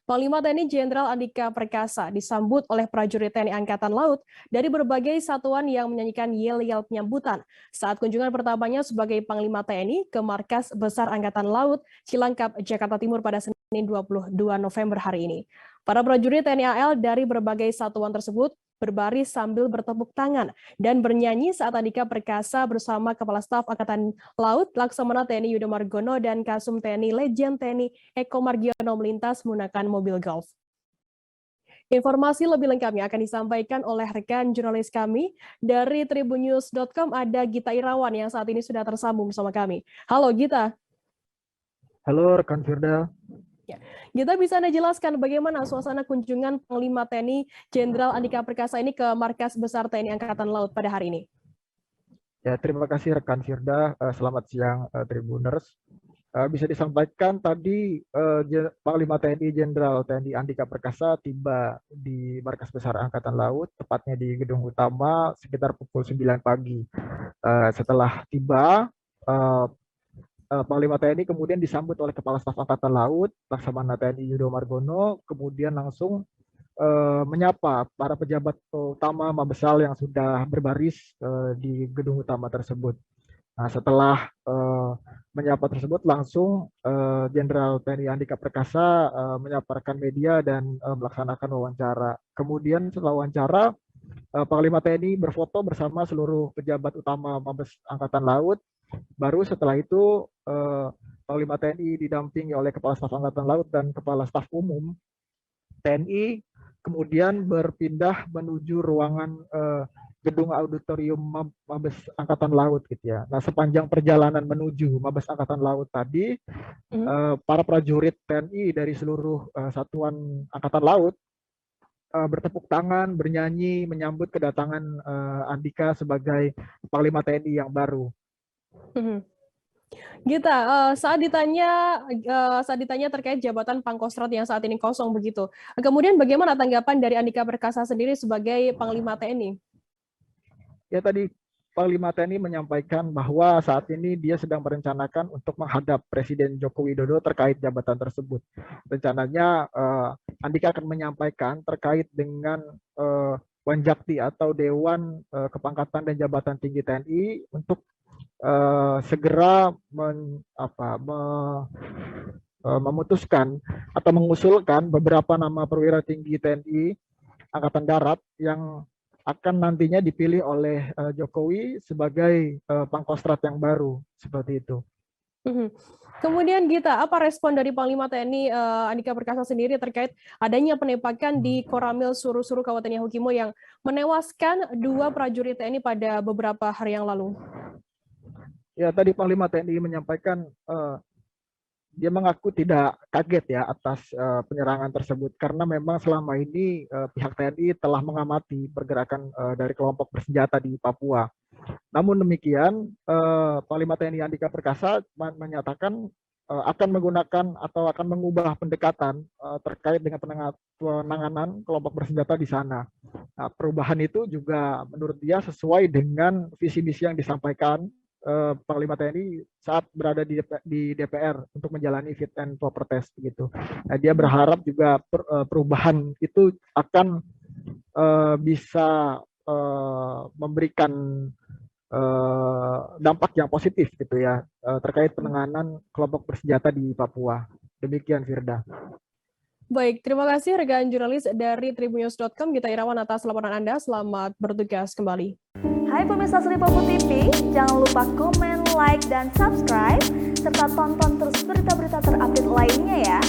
Panglima TNI Jenderal Andika Perkasa disambut oleh prajurit TNI Angkatan Laut dari berbagai satuan yang menyanyikan yel-yel penyambutan saat kunjungan pertamanya sebagai Panglima TNI ke Markas Besar Angkatan Laut Cilangkap, Jakarta Timur pada Senin 22 November hari ini. Para prajurit TNI AL dari berbagai satuan tersebut berbaris sambil bertepuk tangan dan bernyanyi saat Andika Perkasa bersama Kepala Staf Angkatan Laut Laksamana TNI Yudo Margono dan Kasum TNI Lejen TNI Eko Margiono melintas menggunakan mobil golf. Informasi lebih lengkapnya akan disampaikan oleh rekan jurnalis kami dari tribunnews.com, ada Gita Irawan yang saat ini sudah tersambung bersama kami. Halo Gita. Halo rekan Firda. Ya. Gita, bisa Anda jelaskan bagaimana suasana kunjungan Panglima TNI Jenderal Andika Perkasa ini ke Markas Besar TNI Angkatan Laut pada hari ini? Ya, terima kasih rekan Firda. Selamat siang Tribuners. Bisa disampaikan tadi Panglima TNI Jenderal TNI Andika Perkasa tiba di Markas Besar Angkatan Laut, tepatnya di Gedung Utama sekitar pukul 9 pagi. Setelah tiba, Panglima TNI kemudian disambut oleh Kepala Staf Angkatan Laut Laksamana TNI Yudo Margono, kemudian langsung menyapa para pejabat utama Mabesal yang sudah berbaris di gedung utama tersebut. Nah, setelah menyapa tersebut, langsung Jenderal TNI Andika Perkasa menyaparkan media dan melaksanakan wawancara. Kemudian setelah wawancara, Panglima TNI berfoto bersama seluruh pejabat utama Mabes Angkatan Laut. Baru setelah itu Panglima TNI didampingi oleh Kepala Staf Angkatan Laut dan Kepala Staf Umum TNI kemudian berpindah menuju ruangan gedung auditorium Mabes Angkatan Laut gitu ya. Nah, sepanjang perjalanan menuju Mabes Angkatan Laut tadi, para prajurit TNI dari seluruh satuan Angkatan Laut bertepuk tangan, bernyanyi menyambut kedatangan Andika sebagai Panglima TNI yang baru. Gita, saat ditanya terkait jabatan Pangkostrat yang saat ini kosong begitu, kemudian bagaimana tanggapan dari Andika Perkasa sendiri sebagai Panglima TNI? Ya, tadi Panglima TNI menyampaikan bahwa saat ini dia sedang merencanakan untuk menghadap Presiden Joko Widodo terkait jabatan tersebut. Rencananya Andika akan menyampaikan terkait dengan Wanjakti atau Dewan Kepangkatan dan Jabatan Tinggi TNI untuk segera memutuskan atau mengusulkan beberapa nama perwira tinggi TNI Angkatan Darat yang akan nantinya dipilih oleh Jokowi sebagai Pangkostrat yang baru, seperti itu. Kemudian Gita, apa respon dari Panglima TNI Andika Perkasa sendiri terkait adanya penembakan di Koramil Suru-Suru Kabupaten Yahukimo yang menewaskan 2 prajurit TNI pada beberapa hari yang lalu? Ya, tadi Panglima TNI menyampaikan dia mengaku tidak kaget ya atas penyerangan tersebut karena memang selama ini pihak TNI telah mengamati pergerakan dari kelompok bersenjata di Papua. Namun demikian, Panglima TNI Andika Perkasa menyatakan akan menggunakan atau akan mengubah pendekatan terkait dengan penanganan kelompok bersenjata di sana. Nah, perubahan itu juga menurut dia sesuai dengan visi misi yang disampaikan Panglima TNI saat berada di DPR untuk menjalani fit and proper test begitu. Nah, dia berharap juga perubahan itu akan bisa memberikan dampak yang positif gitu ya terkait penanganan kelompok bersenjata di Papua. Demikian Firda. Baik, terima kasih rekan jurnalis dari tribunnews.com Gita Irawan atas laporan Anda. Selamat bertugas kembali. Hai pemirsa Sri Popo TV, jangan lupa komen, like, dan subscribe, serta tonton terus berita-berita terupdate lainnya ya.